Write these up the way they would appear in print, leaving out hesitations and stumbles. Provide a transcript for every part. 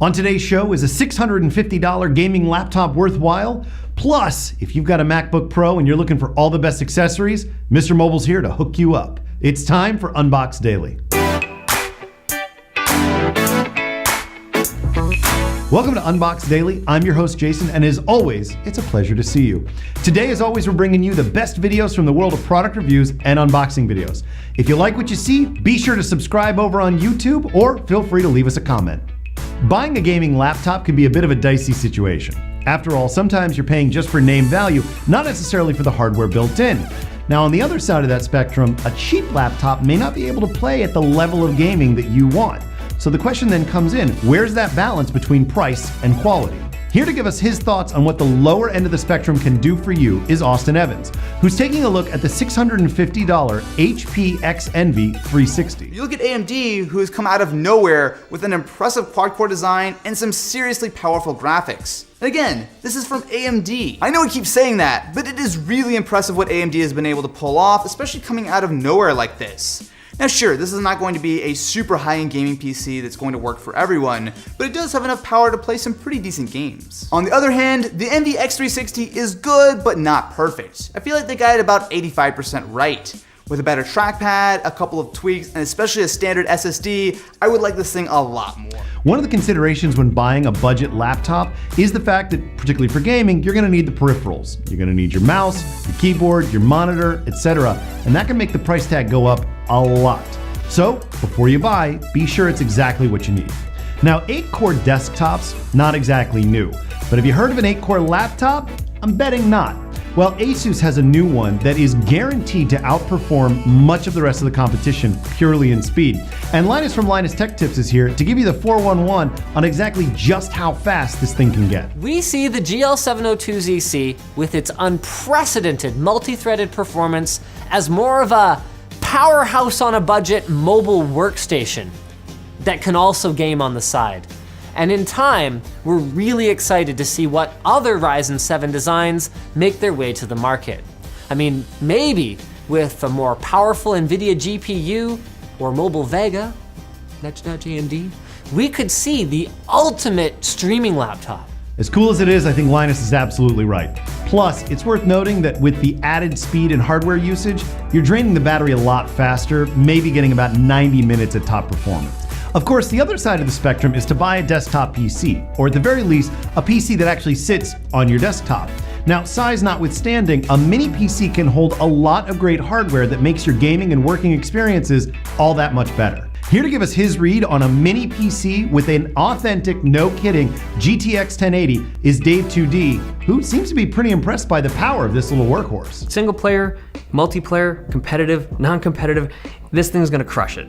On today's show, is a $650 gaming laptop worthwhile? Plus, if you've got a MacBook Pro and you're looking for all the best accessories, Mr. Mobile's here to hook you up. It's time for Unboxed Daily. Welcome to Unboxed Daily. I'm your host, Jason, and as always, it's a pleasure to see you. Today, as always, we're bringing you the best videos from the world of product reviews and unboxing videos. If you like what you see, be sure to subscribe over on YouTube or feel free to leave us a comment. Buying a gaming laptop can be a bit of a dicey situation. After all, sometimes you're paying just for name value, not necessarily for the hardware built in. Now, on the other side of that spectrum, a cheap laptop may not be able to play at the level of gaming that you want. So the question then comes in, where's that balance between price and quality? Here to give us his thoughts on what the lower end of the spectrum can do for you is Austin Evans, who's taking a look at the $650 HP X Envy 360. You look at AMD, who has come out of nowhere with an impressive quad-core design and some seriously powerful graphics. And again, this is from AMD. I know we keep saying that, but it is really impressive what AMD has been able to pull off, especially coming out of nowhere like this. Now sure, this is not going to be a super high-end gaming PC that's going to work for everyone, but it does have enough power to play some pretty decent games. On the other hand, the Envy X360 is good, but not perfect. I feel like they got it about 85% right. With a better trackpad, a couple of tweaks, and especially a standard SSD, I would like this thing a lot more. One of the considerations when buying a budget laptop is the fact that, particularly for gaming, you're going to need the peripherals. You're going to need your mouse, your keyboard, your monitor, etc. And that can make the price tag go up a lot. So, before you buy, be sure it's exactly what you need. Now, 8-core desktops, not exactly new. But have you heard of an 8-core laptop? I'm betting not. Well, Asus has a new one that is guaranteed to outperform much of the rest of the competition purely in speed. And Linus from Linus Tech Tips is here to give you the 411 on exactly just how fast this thing can get. We see the GL702ZC with its unprecedented multi-threaded performance as more of a powerhouse on a budget mobile workstation that can also game on the side. And in time, we're really excited to see what other Ryzen 7 designs make their way to the market. I mean, maybe with a more powerful NVIDIA GPU or Mobile Vega, nudge nudge AMD, we could see the ultimate streaming laptop. As cool as it is, I think Linus is absolutely right. Plus, it's worth noting that with the added speed and hardware usage, you're draining the battery a lot faster, maybe getting about 90 minutes at top performance. Of course, the other side of the spectrum is to buy a desktop PC, or at the very least, a PC that actually sits on your desktop. Now, size notwithstanding, a mini PC can hold a lot of great hardware that makes your gaming and working experiences all that much better. Here to give us his read on a mini PC with an authentic, no-kidding GTX 1080 is Dave 2D, who seems to be pretty impressed by the power of this little workhorse. Single player, multiplayer, competitive, non-competitive, this thing's gonna crush it.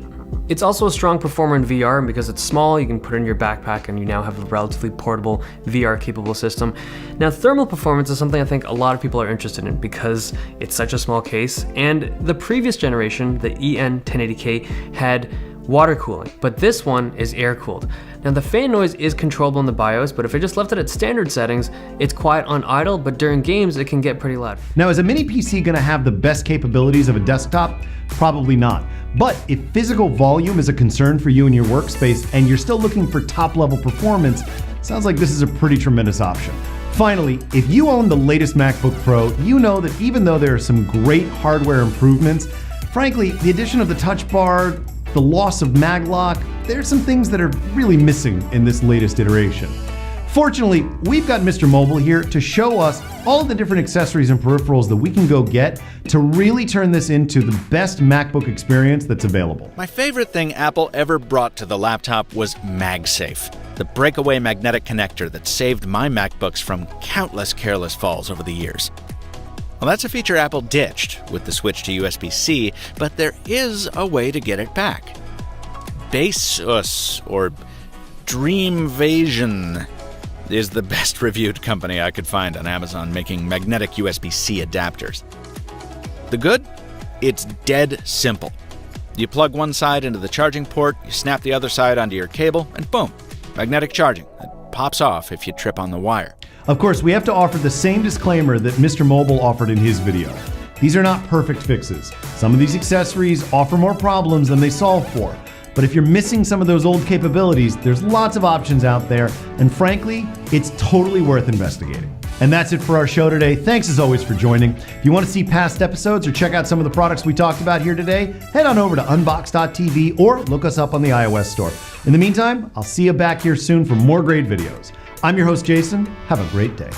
It's also a strong performer in VR, and because it's small, you can put it in your backpack and you now have a relatively portable VR-capable system. Now, thermal performance is something I think a lot of people are interested in because it's such a small case, and the previous generation, the EN1080K, had water cooling, but this one is air cooled. Now the fan noise is controllable in the BIOS, but if I just left it at standard settings, it's quiet on idle, but during games it can get pretty loud. Now, is a mini PC gonna have the best capabilities of a desktop? Probably not. But if physical volume is a concern for you in your workspace and you're still looking for top level performance, sounds like this is a pretty tremendous option. Finally, if you own the latest MacBook Pro, you know that even though there are some great hardware improvements, frankly, the addition of the touch bar, the loss of MagLock, there's some things that are really missing in this latest iteration. Fortunately, we've got Mr. Mobile here to show us all of the different accessories and peripherals that we can go get to really turn this into the best MacBook experience that's available. My favorite thing Apple ever brought to the laptop was MagSafe, the breakaway magnetic connector that saved my MacBooks from countless careless falls over the years. Well, that's a feature Apple ditched with the switch to USB-C, but there is a way to get it back. Baseus, or Dreamvasion, is the best reviewed company I could find on Amazon making magnetic USB-C adapters. The good? It's dead simple. You plug one side into the charging port, you snap the other side onto your cable, and boom, magnetic charging. It pops off if you trip on the wire. Of course, we have to offer the same disclaimer that Mr. Mobile offered in his video. These are not perfect fixes. Some of these accessories offer more problems than they solve for. But if you're missing some of those old capabilities, there's lots of options out there, and frankly, it's totally worth investigating. And that's it for our show today. Thanks as always for joining. If you want to see past episodes or check out some of the products we talked about here today, head on over to unboxed.tv or look us up on the iOS store. In the meantime, I'll see you back here soon for more great videos. I'm your host, Jason. Have a great day.